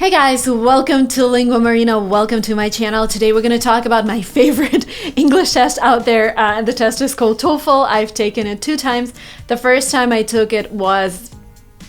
Hey guys, welcome to linguamarina, welcome to my channel. Today we're going to talk about my favorite English test out there. The test is called TOEFL. I've taken it 2 times. The first time I took it was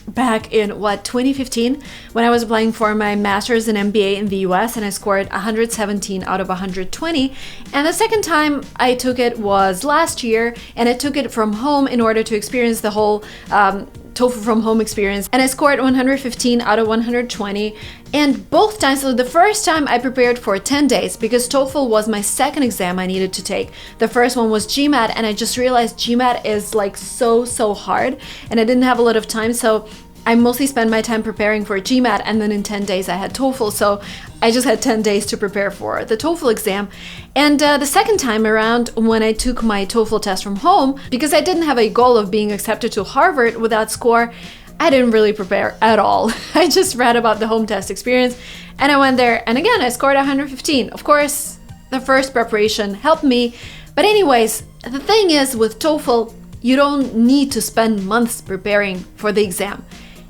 back in 2015 when I was applying for my master's in MBA in the US, and I scored 117 out of 120. And the second time I took it was last year, and I took it from home in order to experience the whole TOEFL from home experience, and I scored 115 out of 120. And both times, so the first time I prepared for 10 days because TOEFL was my second exam I needed to take. The first one was GMAT, and I just realized GMAT is like so hard, and I didn't have a lot of time, so I mostly spent my time preparing for GMAT, and then in 10 days I had TOEFL, so I just had 10 days to prepare for the TOEFL exam. And the second time around, when I took my TOEFL test from home, because I didn't have a goal of being accepted to Harvard with that score, I didn't really prepare at all. I just read about the home test experience, and I went there, and again, I scored 115. Of course, the first preparation helped me, but anyways, the thing is with TOEFL, you don't need to spend months preparing for the exam.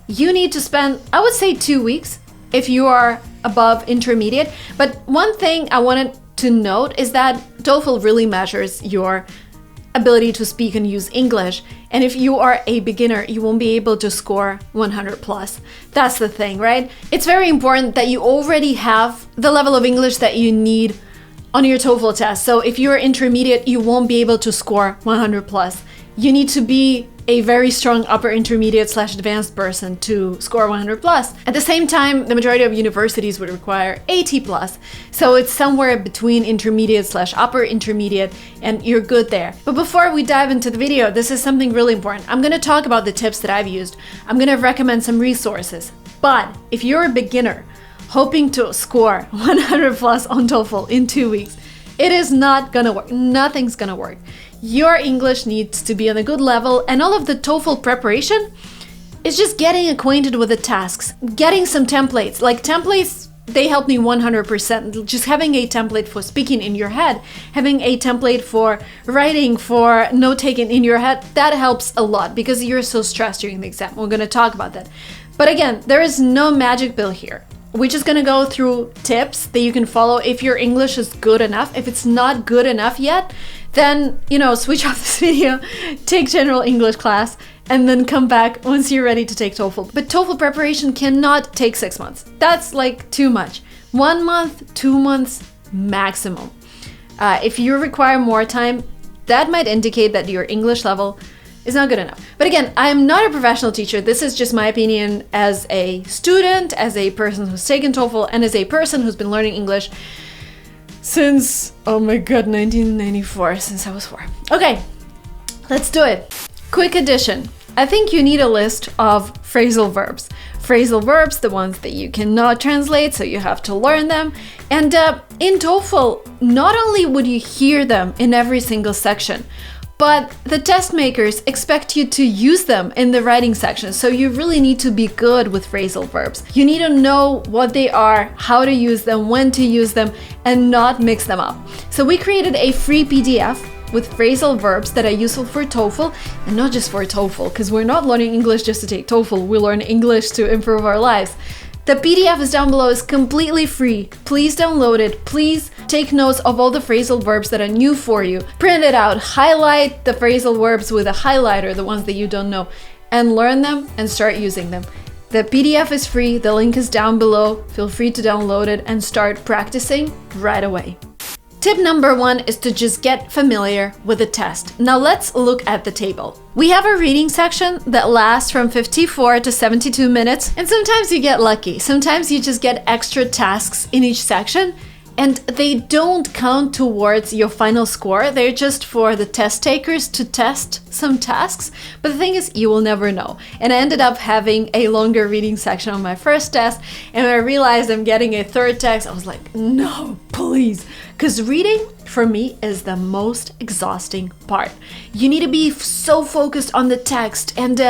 You need to spend, I would say, 2 weeks if you are above intermediate. But one thing I wanted to note is that TOEFL really measures your ability to speak and use English. And if you are a beginner, you won't be able to score 100 plus. That's the thing, right? It's very important that you already have the level of English that you need on your TOEFL test. So if you're intermediate, you won't be able to score 100 plus. You need to be a very strong upper intermediate / advanced person to score 100 plus. At the same time, the majority of universities would require 80 plus. So it's somewhere between intermediate / upper intermediate, and you're good there. But before we dive into the video, this is something really important. I'm going to talk about the tips that I've used. I'm going to recommend some resources. But if you're a beginner hoping to score 100 plus on TOEFL in 2 weeks, it is not gonna work. Nothing's gonna work. Your English needs to be on a good level, and all of the TOEFL preparation is just getting acquainted with the tasks, getting some templates. Like templates, they help me 100%. Just having a template for speaking in your head, having a template for writing, for note-taking in your head, that helps a lot because you're so stressed during the exam. We're gonna talk about that. But again, there is no magic pill here. We're just gonna go through tips that you can follow if your English is good enough. If it's not good enough yet, then, switch off this video, take general English class, and then come back once you're ready to take TOEFL. But TOEFL preparation cannot take 6 months. That's like too much. 1 month, 2 months maximum. If you require more time, that might indicate that your English level is not good enough. But again, I'm not a professional teacher. This is just my opinion as a student, as a person who's taken TOEFL, and as a person who's been learning English since, oh my god, 1994, since I was 4. Okay, let's do it. Quick addition. I think you need a list of phrasal verbs. Phrasal verbs, the ones that you cannot translate, so you have to learn them. And in TOEFL, not only would you hear them in every single section, but the test makers expect you to use them in the writing section. So you really need to be good with phrasal verbs. You need to know what they are, how to use them, when to use them, and not mix them up. So we created a free PDF with phrasal verbs that are useful for TOEFL, and not just for TOEFL, because we're not learning English just to take TOEFL. We learn English to improve our lives. The PDF is down below, is completely free. Please download it. Please take notes of all the phrasal verbs that are new for you. Print it out, highlight the phrasal verbs with a highlighter, the ones that you don't know, and learn them and start using them. The PDF is free, the link is down below. Feel free to download it and start practicing right away. Tip number 1 is to just get familiar with the test. Now let's look at the table. We have a reading section that lasts from 54 to 72 minutes, and sometimes you get lucky. Sometimes you just get extra tasks in each section, and they don't count towards your final score. They're just for the test takers to test some tasks. But the thing is, you will never know. And I ended up having a longer reading section on my first test, and when I realized I'm getting a third text, I was like, no, please. Because reading, for me, is the most exhausting part. You need to be so focused on the text and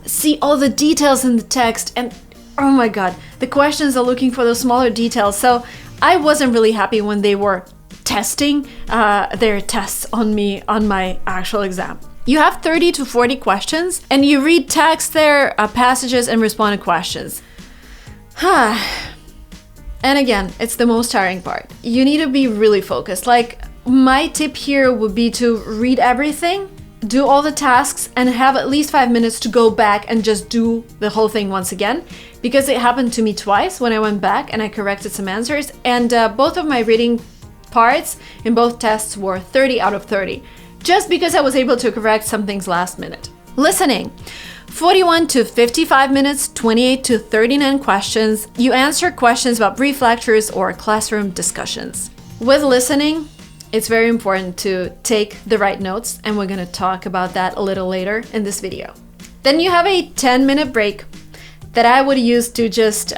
see all the details in the text. And oh my god, the questions are looking for those smaller details. So I wasn't really happy when they were testing their tests on me on my actual exam. You have 30 to 40 questions, and you read text there, passages, and respond to questions. And again, it's the most tiring part. You need to be really focused. Like, my tip here would be to read everything, do all the tasks, and have at least 5 minutes to go back and just do the whole thing once again. Because it happened to me twice when I went back and I corrected some answers. And both of my reading parts in both tests were 30 out of 30. Just because I was able to correct some things last minute. Listening. 41 to 55 minutes, 28 to 39 questions. You answer questions about brief lectures or classroom discussions. With listening, it's very important to take the right notes, and we're going to talk about that a little later in this video. Then you have a 10-minute break that I would use to just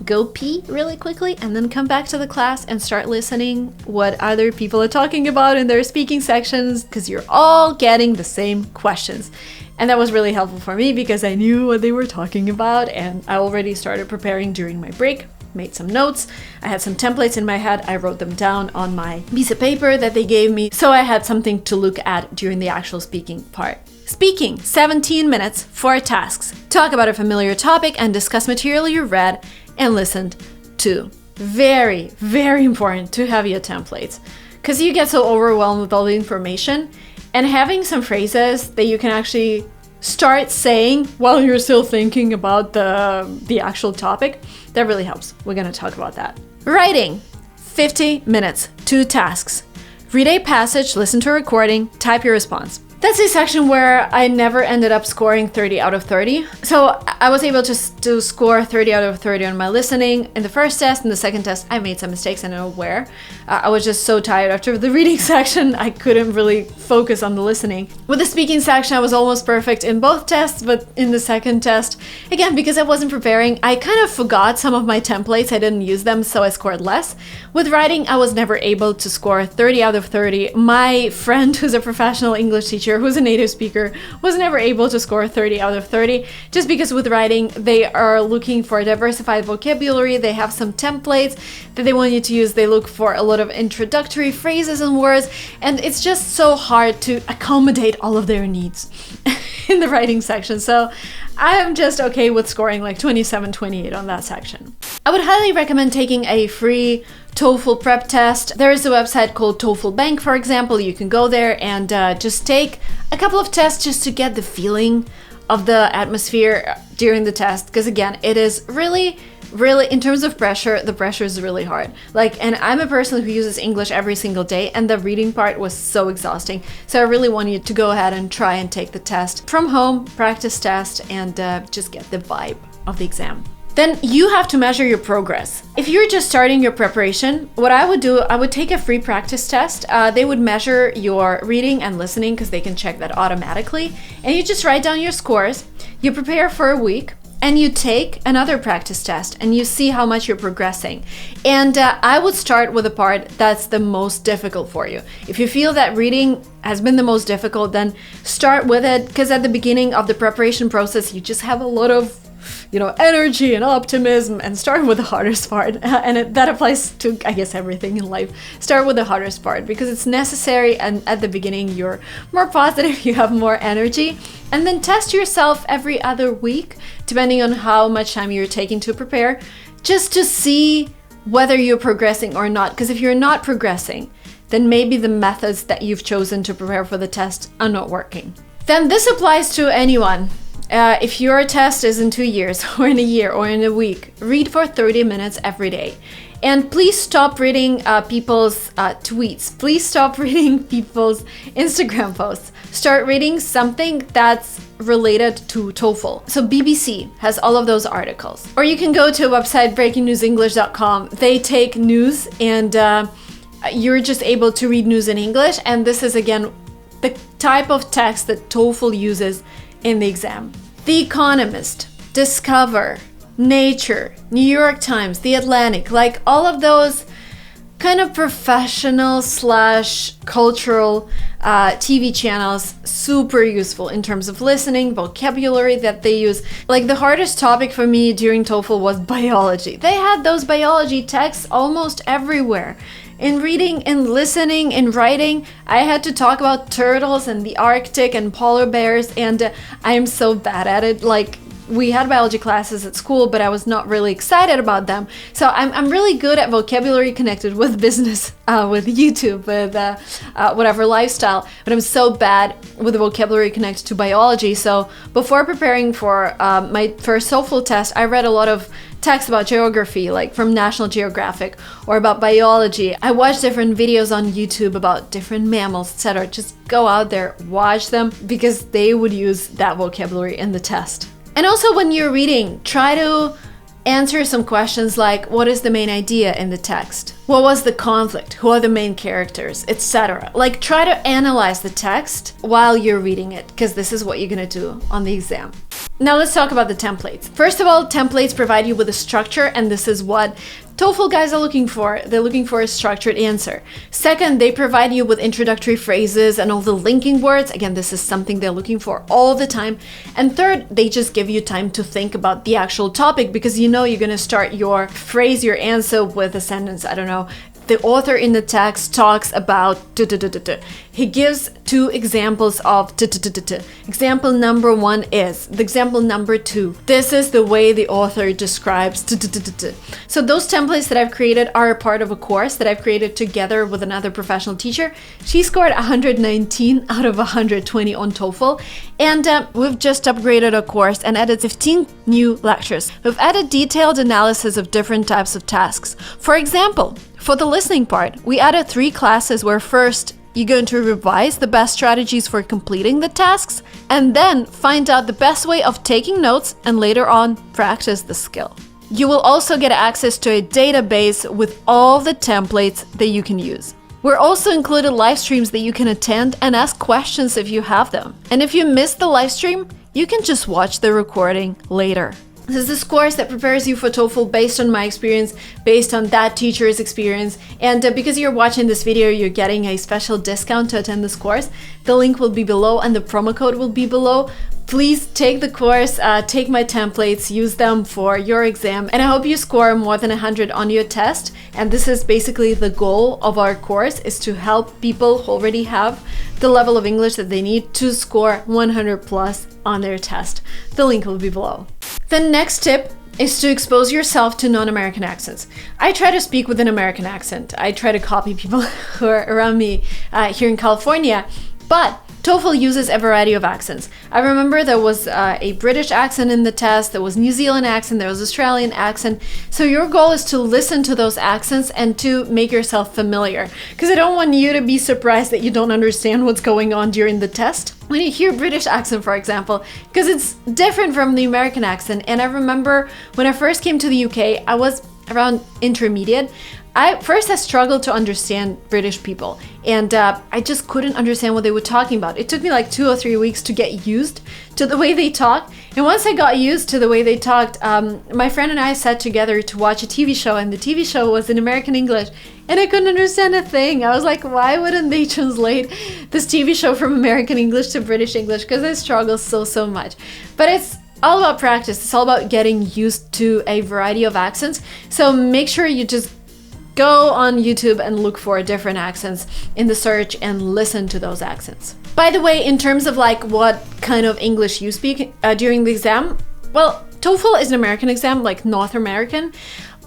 go pee really quickly and then come back to the class and start listening what other people are talking about in their speaking sections, because you're all getting the same questions. And that was really helpful for me because I knew what they were talking about, and I already started preparing during my break, made some notes. I had some templates in my head. I wrote them down on my piece of paper that they gave me, so I had something to look at during the actual speaking part. Speaking, 17 minutes, 4 tasks. Talk about a familiar topic and discuss material you read and listened to. Very, very important to have your templates, because you get so overwhelmed with all the information, and having some phrases that you can actually start saying while you're still thinking about the actual topic, that really helps. We're going to talk about that. Writing, 50 minutes, 2 tasks. Read a passage, listen to a recording, type your response. That's a section where I never ended up scoring 30 out of 30. So I was able to score 30 out of 30 on my listening in the first test. In the second test, I made some mistakes, and I know where. I was just so tired after the reading section, I couldn't really focus on the listening. With the speaking section, I was almost perfect in both tests, but in the second test, again, because I wasn't preparing, I kind of forgot some of my templates. I didn't use them, so I scored less. With writing, I was never able to score 30 out of 30. My friend, who's a professional English teacher, who's a native speaker, was never able to score 30 out of 30, just because with writing, they are looking for diversified vocabulary. They have some templates that they want you to use. They look for a lot of introductory phrases and words, and it's just so hard to accommodate all of their needs in the writing section. So I'm just okay with scoring like 27, 28 on that section. I would highly recommend taking a free TOEFL prep test. There is a website called TOEFL Bank, for example. You can go there and just take a couple of tests just to get the feeling of the atmosphere during the test. Because again, it is really, in terms of pressure, the pressure is really hard. And I'm a person who uses English every single day, and the reading part was so exhausting. So I really want you to go ahead and try and take the test from home, practice test, and just get the vibe of the exam. Then you have to measure your progress. If you're just starting your preparation, what I would do, I would take a free practice test. They would measure your reading and listening, because they can check that automatically. And you just write down your scores, you prepare for a week, and you take another practice test and you see how much you're progressing. And I would start with the part that's the most difficult for you. If you feel that reading has been the most difficult, then start with it, because at the beginning of the preparation process, you just have a lot of energy and optimism, and start with the hardest part. And that applies to, I guess, everything in life. Start with the hardest part because it's necessary, and at the beginning you're more positive, you have more energy. And then test yourself every other week, depending on how much time you're taking to prepare, just to see whether you're progressing or not. Because if you're not progressing, then maybe the methods that you've chosen to prepare for the test are not working. Then this applies to anyone. If your test is in 2 years or in a year or in a week, read for 30 minutes every day. And please stop reading people's tweets. Please stop reading people's Instagram posts. Start reading something that's related to TOEFL. So BBC has all of those articles. Or you can go to a website, breakingnewsenglish.com. They take news, and you're just able to read news in English. And this is, again, the type of text that TOEFL uses in the exam. The Economist, Discover, Nature, New York Times, The Atlantic, all of those kind of professional / cultural TV channels, super useful in terms of listening, vocabulary that they use. The hardest topic for me during TOEFL was biology. They had those biology texts almost everywhere. In reading, in listening, in writing, I had to talk about turtles and the Arctic and polar bears, and I am so bad at it. We had biology classes at school, but I was not really excited about them. So I'm really good at vocabulary connected with business, with YouTube, with whatever lifestyle, but I'm so bad with the vocabulary connected to biology. So before preparing for my first TOEFL test, I read a lot of text about geography, like from National Geographic, or about biology. I watched different videos on YouTube about different mammals, etc. Just go out there, watch them, because they would use that vocabulary in the test. And also when you're reading, try to answer some questions like, what is the main idea in the text? What was the conflict? Who are the main characters, etc. Like, try to analyze the text while you're reading it, because this is what you're gonna do on the exam. Now let's talk about the templates. First of all, templates provide you with a structure, and this is what TOEFL guys are looking for. They're looking for a structured answer. Second, they provide you with introductory phrases and all the linking words. Again, this is something they're looking for all the time. And third, they just give you time to think about the actual topic, because you know you're gonna start your phrase, your answer with a sentence. I don't know. The author in the text talks about He gives two examples of Example number 1 is, the example number 2, this is the way the author describes So those templates that I've created are a part of a course that I've created together with another professional teacher. She scored 119 out of 120 on TOEFL, and we've just upgraded our course and added 15 new lectures. We've added detailed analysis of different types of tasks. For example, for the listening part, we added 3 classes where first you're going to revise the best strategies for completing the tasks, and then find out the best way of taking notes, and later on practice the skill. You will also get access to a database with all the templates that you can use. We're also included live streams that you can attend and ask questions if you have them. And if you missed the live stream, you can just watch the recording later. This is this course that prepares you for TOEFL based on my experience, based on that teacher's experience. And because you're watching this video, you're getting a special discount to attend this course. The link will be below and the promo code will be below. Please take the course, take my templates, use them for your exam, and I hope you score more than 100 on your test. And this is basically the goal of our course, is to help people who already have the level of English that they need to score 100 plus on their test. The link will be below. The next tip is to expose yourself to non-American accents. I try to speak with an American accent. I try to copy people who are around me here in California, but TOEFL uses a variety of accents. I remember there was a British accent in the test, there was New Zealand accent, there was Australian accent. So your goal is to listen to those accents and to make yourself familiar. Because I don't want you to be surprised that you don't understand what's going on during the test when you hear British accent, for example, because it's different from the American accent. And I remember when I first came to the UK, I was around intermediate. I struggled to understand British people, and I just couldn't understand what they were talking about. It took me like 2 or 3 weeks to get used to the way they talk. And once I got used to the way they talked, my friend and I sat together to watch a TV show, and the TV show was in American English, and I couldn't understand a thing. I was like, why wouldn't they translate this TV show from American English to British English? Because I struggle so much. But it's all about practice. It's all about getting used to a variety of accents. So make sure you just go on YouTube and look for different accents in the search and listen to those accents. By the way, in terms of like what kind of English you speak during the exam, well, TOEFL is an American exam, like North American,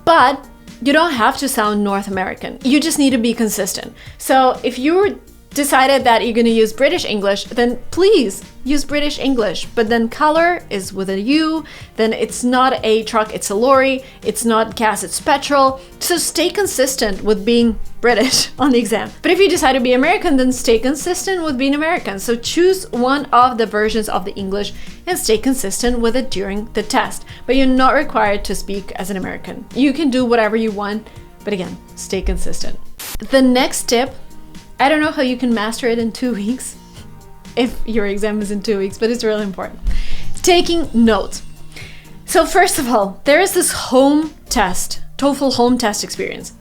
but you don't have to sound North American. You just need to be consistent. So if you decided that you're going to use British English, then please use British English. But then color is with a U, then it's not a truck, it's a lorry, it's not gas, it's petrol. So stay consistent with being British on the exam. But if you decide to be American, then stay consistent with being American. So choose one of the versions of the English and stay consistent with it during the test. But you're not required to speak as an American. You can do whatever you want, but again, stay consistent. The next tip, I don't know how you can master it in 2 weeks, if your exam is in 2 weeks, but it's really important. Taking notes. So first of all, there is this home test, TOEFL home test experience.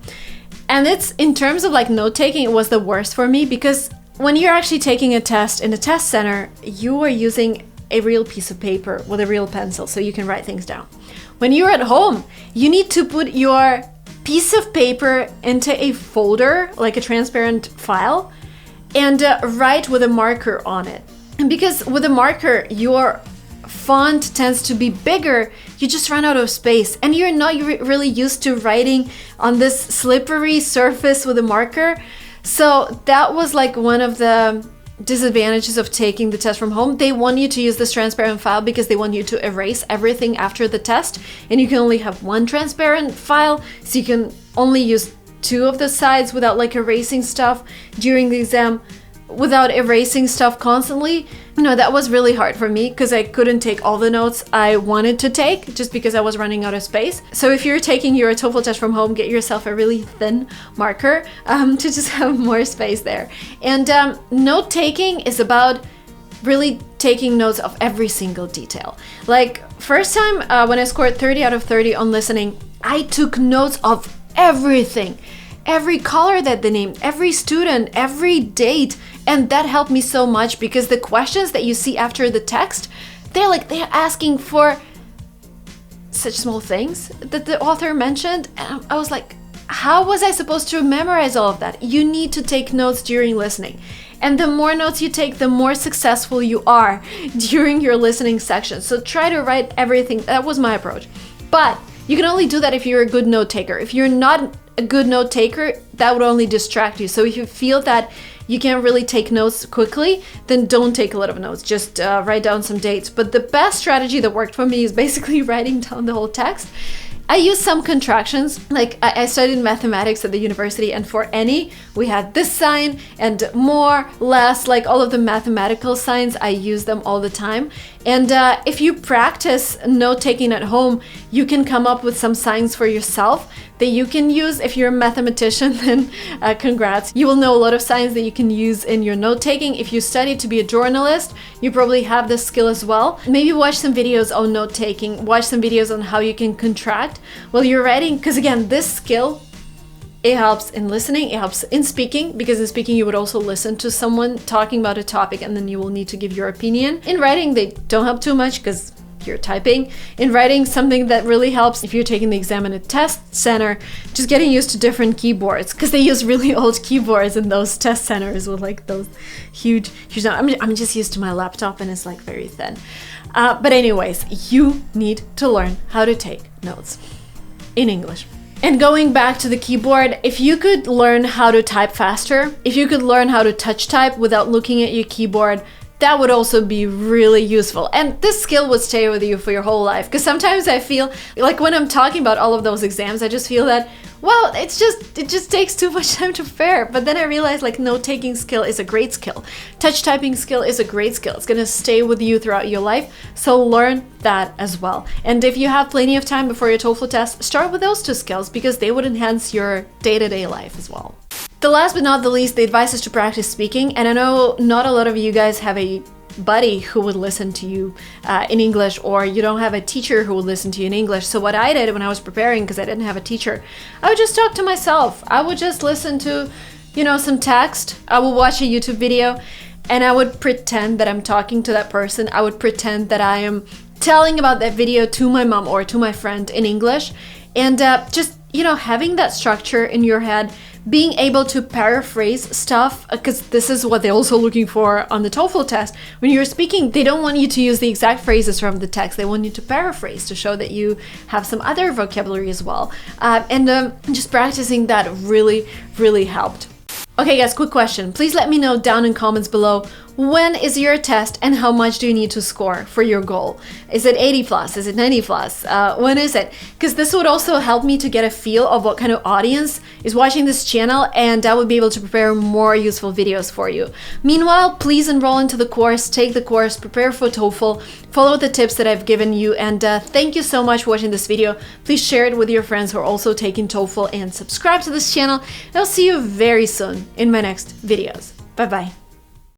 And it's, in terms of like note taking, it was the worst for me, because when you're actually taking a test in a test center, you are using a real piece of paper with a real pencil, so you can write things down. When you're at home, you need to put your piece of paper into a folder, like a transparent file, and write with a marker on it. And because with a marker, you're font tends to be bigger, you just run out of space, and you're not really used to writing on this slippery surface with a marker. So that was like one of the disadvantages of taking the test from home. They want you to use this transparent file because they want you to erase everything after the test, and you can only have one transparent file, so you can only use 2 of the sides without like erasing stuff during the exam, without erasing stuff constantly. That was really hard for me because I couldn't take all the notes I wanted to take just because I was running out of space. So if you're taking your TOEFL test from home, get yourself a really thin marker to just have more space there. And note taking is about really taking notes of every single detail. Like first time when I scored 30 out of 30 on listening, I took notes of everything. Every color that they named, every student, every date. And that helped me so much because the questions that you see after the text, they're asking for such small things that the author mentioned. And I was like, how was I supposed to memorize all of that? You need to take notes during listening. And the more notes you take, the more successful you are during your listening section. So try to write everything. That was my approach. But you can only do that if you're a good note taker. If you're not a good note taker, that would only distract you. So if you feel that you can't really take notes quickly, then don't take a lot of notes. Just write down some dates. But the best strategy that worked for me is basically writing down the whole text. I use some contractions. Like I studied mathematics at the university, and for any, we had this sign and more, less, like all of the mathematical signs, I use them all the time. And if you practice note taking at home, you can come up with some signs for yourself that you can use. If you're a mathematician, then congrats. You will know a lot of signs that you can use in your note taking. If you study to be a journalist, you probably have this skill as well. Maybe watch some videos on note taking, watch some videos on how you can contract while you're writing. Because again, this skill, it helps in listening, it helps in speaking, because in speaking you would also listen to someone talking about a topic and then you will need to give your opinion. In writing, they don't help too much because you're typing. In writing, something that really helps if you're taking the exam in a test center, just getting used to different keyboards, because they use really old keyboards in those test centers with like those huge I'm just used to my laptop and it's like very thin. But anyways, you need to learn how to take notes in English. And going back to the keyboard, if you could learn how to type faster, if you could learn how to touch type without looking at your keyboard, that would also be really useful. And this skill would stay with you for your whole life. Because sometimes I feel like when I'm talking about all of those exams, I just feel that, well, it just takes too much time to prepare. But then I realized like note-taking skill is a great skill. Touch typing skill is a great skill. It's gonna stay with you throughout your life. So learn that as well. And if you have plenty of time before your TOEFL test, start with those 2 skills because they would enhance your day-to-day life as well. The last but not the least, the advice is to practice speaking. And I know not a lot of you guys have a buddy who would listen to you in English, or you don't have a teacher who would listen to you in English. So what I did when I was preparing, because I didn't have a teacher, I would just talk to myself. I would just listen to, some text. I would watch a YouTube video and I would pretend that I'm talking to that person. I would pretend that I am telling about that video to my mom or to my friend in English. And just, having that structure in your head, being able to paraphrase stuff, because this is what they're also looking for on the TOEFL test. When you're speaking, they don't want you to use the exact phrases from the text. They want you to paraphrase to show that you have some other vocabulary as well. And just practicing that really, really helped. Okay guys, quick question. Please let me know down in comments below, when is your test and how much do you need to score for your goal? Is it 80 plus? Is it 90 plus? When is it? Because this would also help me to get a feel of what kind of audience is watching this channel, and I would be able to prepare more useful videos for you. Meanwhile, please enroll into the course, take the course, prepare for TOEFL, follow the tips that I've given you, and thank you so much for watching this video. Please share it with your friends who are also taking TOEFL and subscribe to this channel. And I'll see you very soon in my next videos. Bye bye.